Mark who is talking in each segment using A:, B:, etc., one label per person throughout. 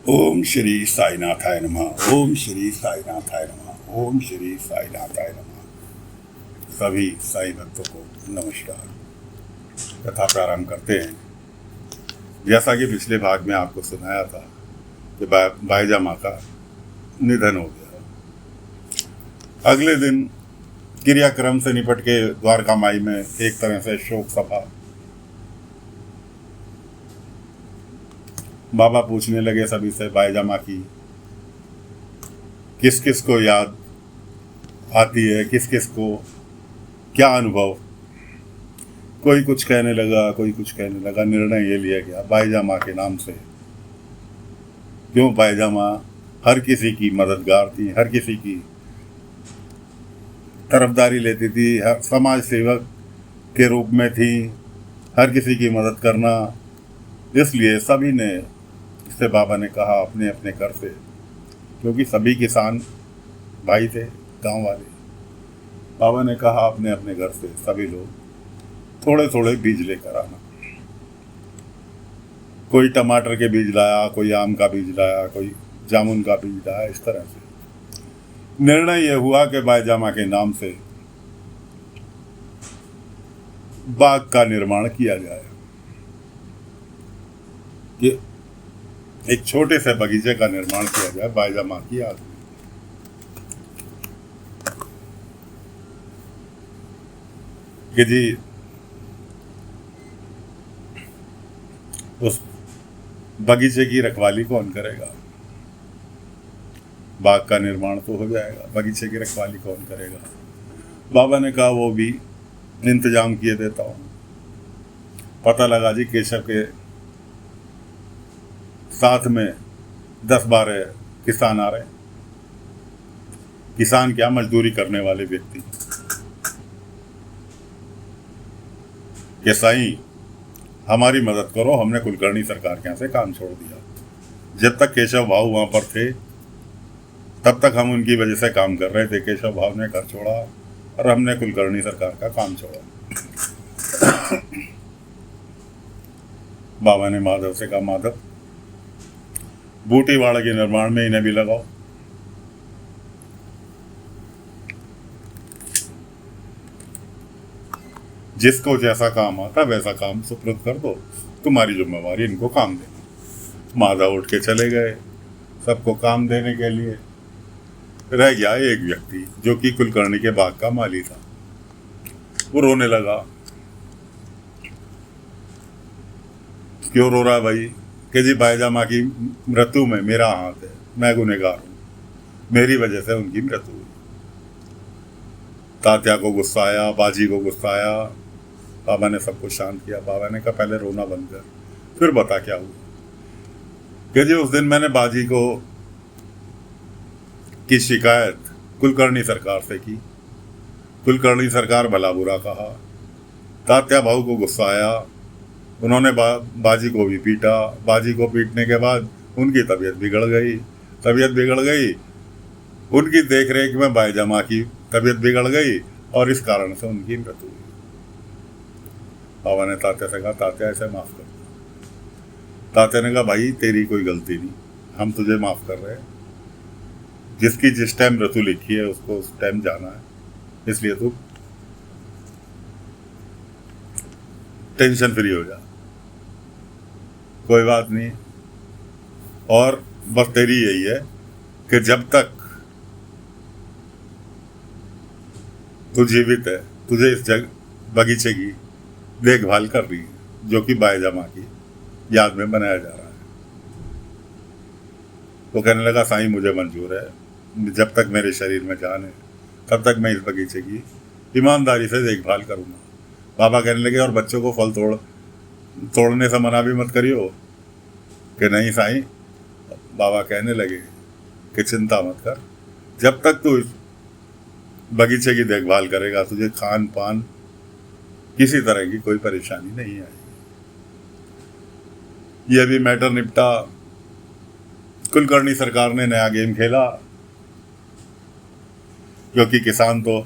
A: ओम श्री साईनाथाय नमः। ओम श्री साईनाथाय नमः। ओम श्री साईनाथाय नमः। सभी साई भक्तों को नमस्कार। कथा प्रारंभ करते हैं। जैसा कि पिछले भाग में आपको सुनाया था कि बाईजा माँ का निधन हो गया। अगले दिन क्रियाक्रम से निपट के द्वारका माई में एक तरह से शोक सभा। बाबा पूछने लगे सभी से बाईजा माँ की किस किस को याद आती है, किस किस को क्या अनुभव। कोई कुछ कहने लगा, कोई कुछ कहने लगा। निर्णय ये लिया गया बाईजा माँ के नाम से, क्यों बाईजा माँ हर किसी की मददगार थी, हर किसी की तरफदारी लेती थी, हर समाज सेवक के रूप में थी, हर किसी की मदद करना। इसलिए सभी ने इससे बाबा ने कहा अपने अपने घर से, क्योंकि सभी किसान भाई थे गांव वाले। बाबा ने कहा अपने अपने घर से सभी लोग थोड़े थोड़े बीज लेकर आना। कोई टमाटर के बीज लाया, कोई आम का बीज लाया, कोई जामुन का बीज लाया। इस तरह से निर्णय यह हुआ कि बाईजा माँ के नाम से बाग का निर्माण किया जाए, कि एक छोटे से बगीचे का निर्माण किया जाए बाईजा माँ की याद में। कि जी उस बगीचे की रखवाली कौन करेगा? बाग का निर्माण तो हो जाएगा, बगीचे की रखवाली कौन करेगा? बाबा ने कहा वो भी इंतजाम किए देता हूँ। पता लगा जी केशव के साथ में 10-12 किसान आ रहे हैं। किसान क्या, मजदूरी करने वाले व्यक्ति। कि साईं हमारी मदद करो, हमने कुलकर्णी सरकार के यहाँ से काम छोड़ दिया। जब तक केशव भाऊ वहाँ पर थे तब तक हम उनकी वजह से काम कर रहे थे। केशव भाऊ ने घर छोड़ा और हमने कुलकर्णी सरकार का काम छोड़ा। बाबा ने माधव से कहा माधव बूटीवाड़ा के निर्माण में इन्हें भी लगाओ। जिसको जैसा काम आता वैसा काम सुपुर्द कर दो, तुम्हारी जिम्मेवारी इनको काम देना। माधव उठ के चले गए सबको काम देने के लिए। रह गया एक व्यक्ति जो कि कुलकर्णी के बाग का माली था। वो रोने लगा। क्यों रो रहा भाई? कि जी बाईजा माँ की मृत्यु में मेरा हाथ है, मैं गुनहगार हूँ, मेरी वजह से उनकी मृत्यु हुई। तात्या को गुस्सा आया, बाजी को गुस्सा आया। बाबा ने सबको शांत किया। बाबा ने कहा पहले रोना बंद कर, फिर बता क्या हुआ। कि जी उस दिन मैंने बाजी को की शिकायत कुलकर्णी सरकार से की। कुलकर्णी सरकार भला बुरा कहा। तात्या भाऊ को गुस्सा आया, उन्होंने बाजी को भी पीटा। बाजी को पीटने के बाद उनकी तबीयत बिगड़ गई। उनकी देख रेख में बाईजा माँ की तबीयत बिगड़ गई और इस कारण से उनकी मृत्यु हुई। बाबा ने तात्या से कहा तात्या ऐसे माफ कर दो। तात्या ने कहा भाई तेरी कोई गलती नहीं, हम तुझे माफ कर रहे हैं। जिसकी जिस टाइम मृत्यु लिखी है उसको उस टाइम जाना है, इसलिए तू टेंशन फ्री हो जा, कोई बात नहीं। और बस तेरी यही है कि जब तक तू जीवित है तुझे इस बगीचे की देखभाल कर रही है, जो कि बाईजा माँ की याद में बनाया जा रहा है। वो कहने लगा साईं मुझे मंजूर है, जब तक मेरे शरीर में जान है तब तक मैं इस बगीचे की ईमानदारी से देखभाल करूँगा। बाबा कहने लगे और बच्चों को फल तोड़ने से मना भी मत करियो। कि नहीं साईं। बाबा कहने लगे कि चिंता मत कर, जब तक तू इस बगीचे की देखभाल करेगा तुझे खान पान किसी तरह की कोई परेशानी नहीं आएगी। यह भी मैटर निपटा। कुलकर्णी सरकार ने नया गेम खेला, क्योंकि किसान तो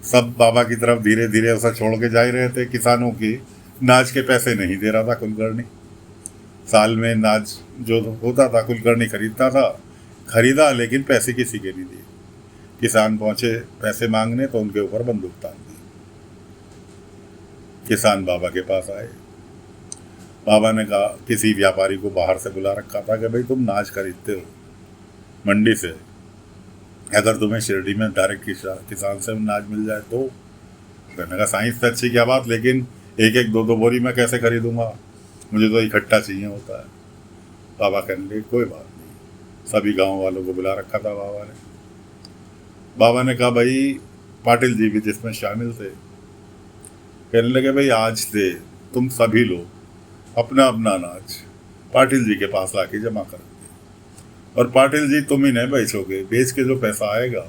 A: सब बाबा की तरफ धीरे धीरे उसे छोड़ के जा ही रहे थे। किसानों की नाज के पैसे नहीं दे रहा था कुलकर्णी। साल में नाज जो होता था कुलकर्णी खरीदता था, खरीदा, लेकिन पैसे किसी के नहीं दिए। किसान पहुंचे पैसे मांगने तो उनके ऊपर बंदूक तान दी। किसान बाबा के पास आए। बाबा ने कहा, किसी व्यापारी को बाहर से बुला रखा था कि भाई तुम नाज खरीदते हो मंडी से, अगर तुम्हें शिरडी में डायरेक्ट किसान से नाज मिल जाए तो। मैंने कहा साइंस तो अच्छी क्या बात, लेकिन एक एक दो दो बोरी मैं कैसे खरीदूंगा, मुझे तो इकट्ठा चाहिए होता है। बाबा कहने लगे कोई बात नहीं। सभी गांव वालों को बुला रखा था बाबा ने। बाबा ने कहा भाई, पाटिल जी भी जिसमें शामिल थे, कहने लगे भाई आज से तुम सभी लोग अपना अपना अनाज पाटिल जी के पास लाके जमा करोगे, और पाटिल जी तुम ही नहीं बेचोगे, बेच के जो पैसा आएगा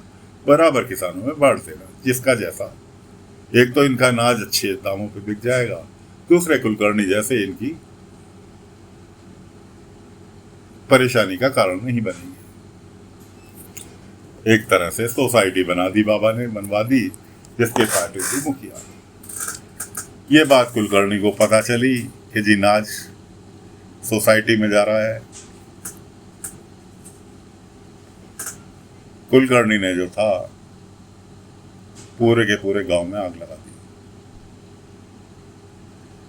A: बराबर किसानों में बांट देना, जिसका जैसा। एक तो इनका अनाज अच्छे दामों पे बिक जाएगा, दूसरे कुलकर्णी जैसे इनकी परेशानी का कारण नहीं बनेंगे। एक तरह से सोसाइटी बना दी बाबा ने, बनवा दी, जिसके पाटिल जी मुखिया। ये बात कुलकर्णी को पता चली कि जी नाज सोसाइटी में जा रहा है। कुलकर्णी ने जो था पूरे के पूरे गांव में आग लगा दी।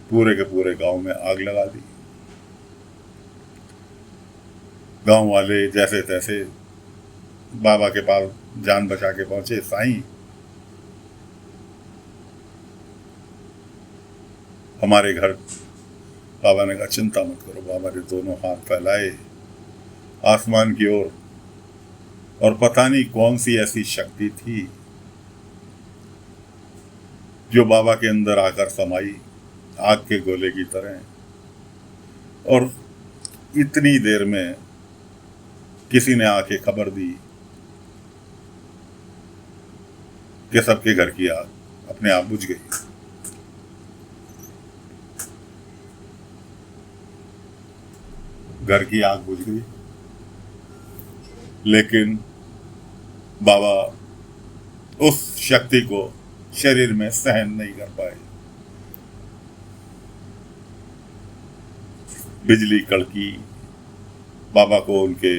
A: पूरे के पूरे गांव में आग लगा दी। गांव वाले जैसे तैसे बाबा के पास जान बचा के पहुंचे। साईं, हमारे घर। बाबा ने कहा चिंता मत करो। बाबा ने दोनों हाथ फैलाए आसमान की ओर, और पता नहीं कौन सी ऐसी शक्ति थी जो बाबा के अंदर आकर समाई, आग के गोले की तरह, और इतनी देर में किसी ने आके खबर दी कि सबके घर की आग अपने आप बुझ गई। घर की आग बुझ गई, लेकिन बाबा उस शक्ति को शरीर में सहन नहीं कर पाए। बिजली कड़की, बाबा को उनके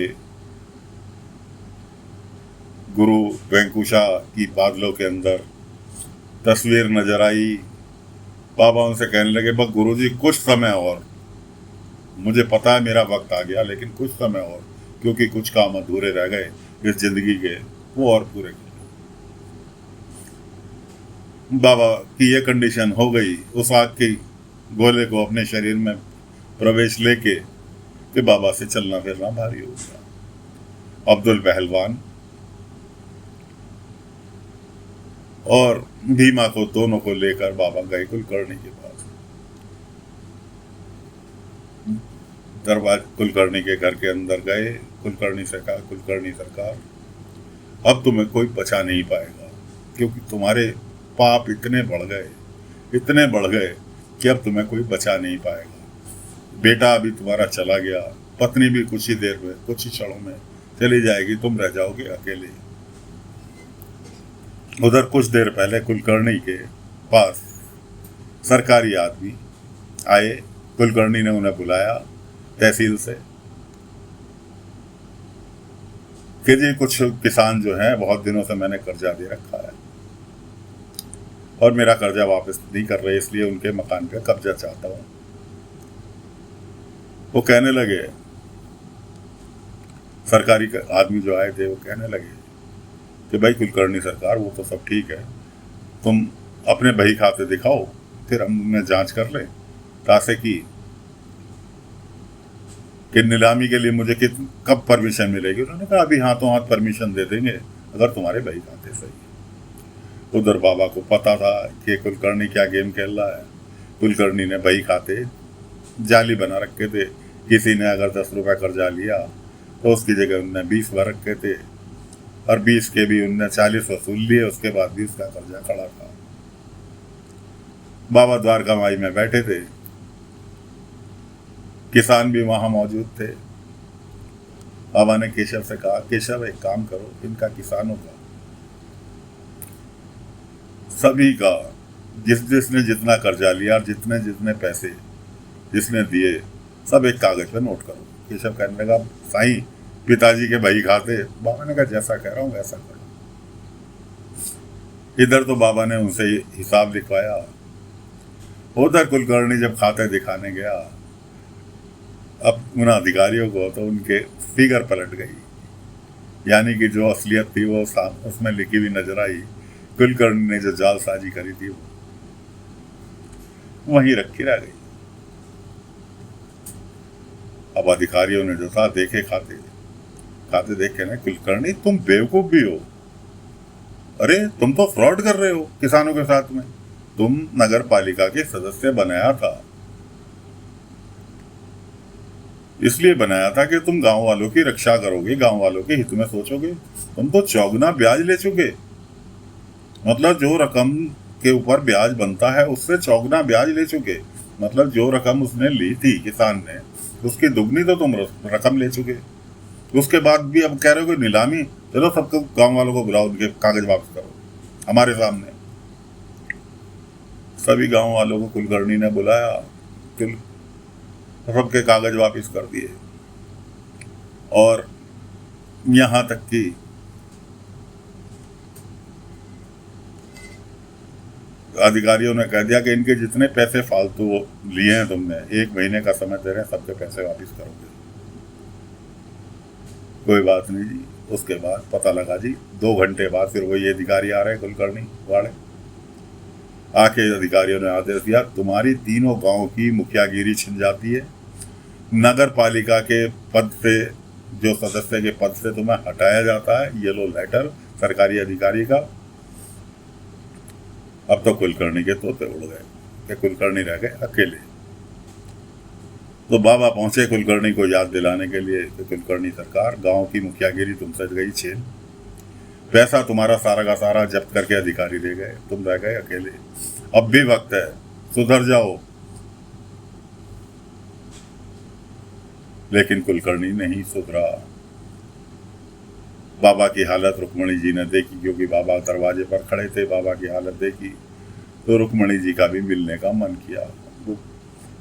A: गुरु वेंकुशा की बादलों के अंदर तस्वीर नजर आई। बाबा उनसे कहने लगे, बस गुरुजी कुछ समय और, मुझे पता है मेरा वक्त आ गया, लेकिन कुछ समय और, क्योंकि कुछ काम अधूरे रह गए इस जिंदगी के, वो और पूरे कर। बाबा की ये कंडीशन हो गई उस आग के गोले को अपने शरीर में प्रवेश लेके कि बाबा से चलना फिरना भारी हो गया। अब्दुल पहलवान और भीमा को, दोनों को लेकर बाबा गए कुलकर्णी के पास। दरबार कुलकर्णी के घर के अंदर गए। कुलकर्णी से कहा, कुलकर्णी सरकार, अब तुम्हें कोई बचा नहीं पाएगा, क्योंकि तुम्हारे पाप इतने बढ़ गए कि अब तुम्हें कोई बचा नहीं पाएगा। बेटा अभी तुम्हारा चला गया, पत्नी भी कुछ ही देर में, कुछ ही क्षणों में चली जाएगी, तुम रह जाओगे अकेले। उधर कुछ देर पहले कुलकर्णी के पास सरकारी आदमी आए। कुलकर्णी ने उन्हें बुलाया तहसील से कि जी कुछ किसान जो हैं, बहुत दिनों से मैंने कर्जा दे रखा है और मेरा कर्जा वापस नहीं कर रहे, इसलिए उनके मकान पे कब्जा चाहता हूं। वो कहने लगे, सरकारी आदमी जो आए थे वो कहने लगे कि भाई कुलकर्णी सरकार, वो तो सब ठीक है, तुम अपने बही खाते दिखाओ, फिर हम उनमें जांच कर लें, तासे कि नीलामी के लिए मुझे कब परमिशन मिलेगी। उन्होंने कहा अभी हाथों हाथ परमिशन दे देंगे, अगर तुम्हारे बही खाते सही है। उधर बाबा को पता था कि कुलकर्णी क्या गेम खेल रहा है। कुलकर्णी ने बही खाते जाली बना रखे थे। किसी ने अगर 10 रुपये कर्जा लिया तो उसकी जगह उनने 20 भर रखे थे, और 20 के भी उनने 40 वसूल लिए, उसके बाद भी उसका कर्जा खड़ा था। बाबा द्वारका माई में बैठे थे, किसान भी वहां मौजूद थे। बाबा ने केशव से कहा, केशव एक काम करो, इनका किसानों का सभी का, जिसने जितना कर्जा लिया और जितने पैसे जिसने दिए, सब एक कागज पे नोट करो। केशव कहने लगा, साईं पिताजी के भाई खाते। बाबा ने कहा जैसा कह रहा हूँ वैसा करो। इधर तो बाबा ने उनसे हिसाब लिखवाया, उधर कुलकर्णी जब खाते दिखाने गया, अब उन अधिकारियों को तो उनके फिगर पलट गई, यानी कि जो असलियत थी वो उसमें लिखी हुई नजर आई। कुलकर्णी ने जो जालसाजी करी थी वो वहीं रखी रह गई। अब अधिकारियों ने जो था देखे खाते खाते देखे ना, कुलकर्णी तुम बेवकूफ भी हो, अरे तुम तो फ्रॉड कर रहे हो किसानों के साथ में। तुम नगर पालिका के सदस्य बनाया था, इसलिए बनाया था कि तुम गांव वालों की रक्षा करोगे, गांव वालों के हित में सोचोगे। तुम तो चौगुना ब्याज ले चुके, मतलब जो रकम के ऊपर ब्याज बनता है उससे चौगुना ब्याज ले चुके। मतलब जो रकम उसने ली थी किसान ने, उसकी दुगनी तो तुम रकम ले चुके। उसके बाद भी अब कह रहे हो कि नीलामी, चलो सबको गांव वालों को बुलाओ, उनके कागज वापस करो हमारे सामने। सभी गांव वालों को कुलकर्णी ने बुलाया, सबके कागज वापस कर दिए, और यहां तक कि अधिकारियों ने कह दिया कि इनके जितने पैसे फालतू लिए हैं तुमने, 1 महीने का समय दे रहे हैं, सबके पैसे वापस करोगे। कोई बात नहीं जी। उसके बाद पता लगा जी 2 घंटे बाद फिर वही अधिकारी आ रहे कुलकर्णी वाले। आके अधिकारियों ने आदेश दिया, तुम्हारी तीनों गांव की मुखियागिरी छिन जाती है, नगर पालिका के पद से, जो सदस्य के पद से तुम्हें हटाया जाता है, ये लो लेटर सरकारी अधिकारी का। अब तो कुलकर्णी के तोते उड़ गए कि कुलकर्णी रह गए अकेले। तो बाबा पहुंचे कुलकर्णी को याद दिलाने के लिए कि कुलकर्णी सरकार, गांव की मुखियागिरी तुमसे गई छीन, पैसा तुम्हारा सारा का सारा जब्त करके अधिकारी ले गए, तुम रह गए अकेले। अब भी वक्त है, सुधर जाओ। लेकिन कुलकर्णी नहीं सुधरा। बाबा की हालत रुक्मणी जी ने देखी, क्योंकि बाबा दरवाजे पर खड़े थे। बाबा की हालत देखी तो रुक्मणी जी का भी मिलने का मन किया। वो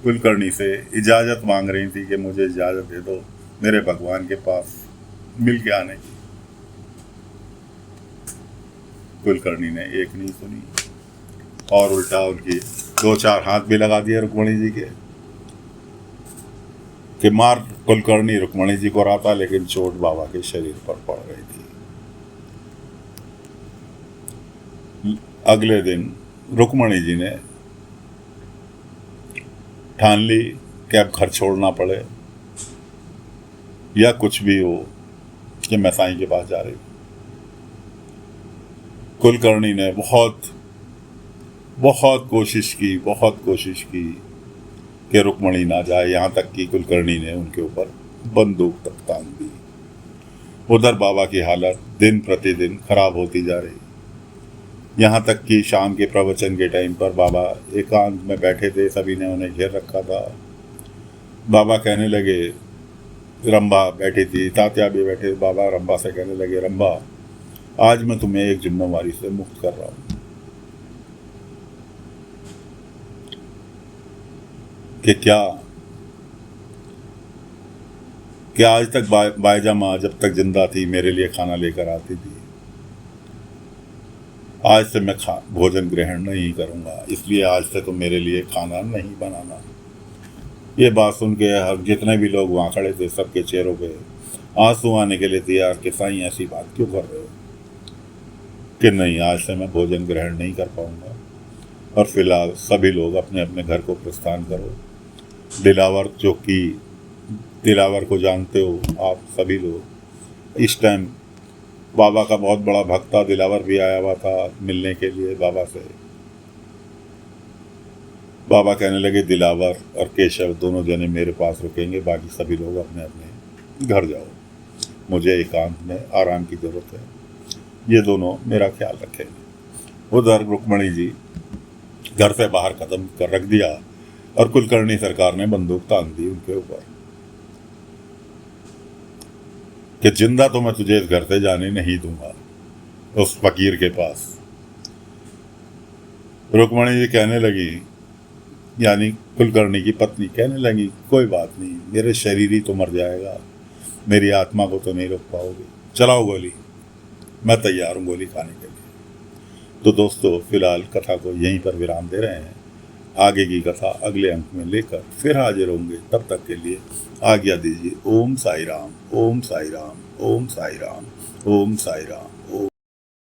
A: कुलकर्णी से इजाज़त मांग रही थी कि मुझे इजाज़त दे दो मेरे भगवान के पास मिल के आने की। कुलकर्णी ने एक नहीं सुनी और उल्टा उनकी 2-4 हाथ भी लगा दिए रुक्मणी जी के कि मार। कुलकर्णी रुक्मणी जी को रहा, लेकिन चोट बाबा के शरीर पर पड़ रही थी। अगले दिन रुक्मणी जी ने ठान ली कि अब घर छोड़ना पड़े या कुछ भी हो, कि मैं साईं के पास जा रही हूं। कुलकर्णी ने बहुत कोशिश की कि रुक्मणी ना जाए, यहाँ तक कि कुलकर्णी ने उनके ऊपर बंदूक तक तान दी। उधर बाबा की हालत दिन प्रतिदिन खराब होती जा रही, यहाँ तक कि शाम के प्रवचन के टाइम पर बाबा एकांत में बैठे थे, सभी ने उन्हें घेर रखा था। बाबा कहने लगे, रंभा बैठी थी, तात्या भी बैठे। बाबा रंभा से कहने लगे, रंभा आज मैं तुम्हें एक जिम्मेवारी से मुक्त कर रहा हूँ कि क्या आज तक बायजा माँ जब तक जिंदा थी मेरे लिए खाना लेकर आती थी। आज से मैं भोजन ग्रहण नहीं करूँगा, इसलिए आज से तो मेरे लिए खाना नहीं बनाना। ये बात सुन के जितने भी लोग वहाँ खड़े थे, सबके चेहरों पे आंसू आने के लिए तैयार कि साईं ऐसी बात क्यों कर रहे हो, कि नहीं आज से मैं भोजन ग्रहण नहीं कर पाऊँगा। और फिलहाल सभी लोग अपने अपने घर को प्रस्थान करो। दिलावर को जानते हो आप सभी लोग। इस टाइम बाबा का बहुत बड़ा भक्त था, दिलावर भी आया हुआ था मिलने के लिए बाबा से। बाबा कहने लगे, दिलावर और केशव दोनों जने मेरे पास रुकेंगे, बाकी सभी लोग अपने अपने घर जाओ, मुझे एकांत में आराम की ज़रूरत है, ये दोनों मेरा ख्याल रखेंगे। उधर रुक्मणी जी घर से बाहर कदम कर रख दिया और कुलकर्णी सरकार ने बंदूक तान दी उनके ऊपर कि जिंदा तो मैं तुझे इस घर से जाने नहीं दूंगा, उस फकीर के पास। रुक्मणी जी कहने लगी, यानी कुलकर्णी की पत्नी कहने लगी, कोई बात नहीं, मेरे शरीर ही तो मर जाएगा, मेरी आत्मा को तो नहीं रोक पाओगे, चलाओ गोली, मैं तैयार हूँ गोली खाने के लिए। तो दोस्तों फिलहाल कथा को यहीं पर विराम दे रहे हैं। आगे की कथा अगले अंक में लेकर फिर हाजिर होंगे। तब तक के लिए आज्ञा दीजिए। ओम साई राम, ओम साई राम, ओम साई राम, ओम साई राम।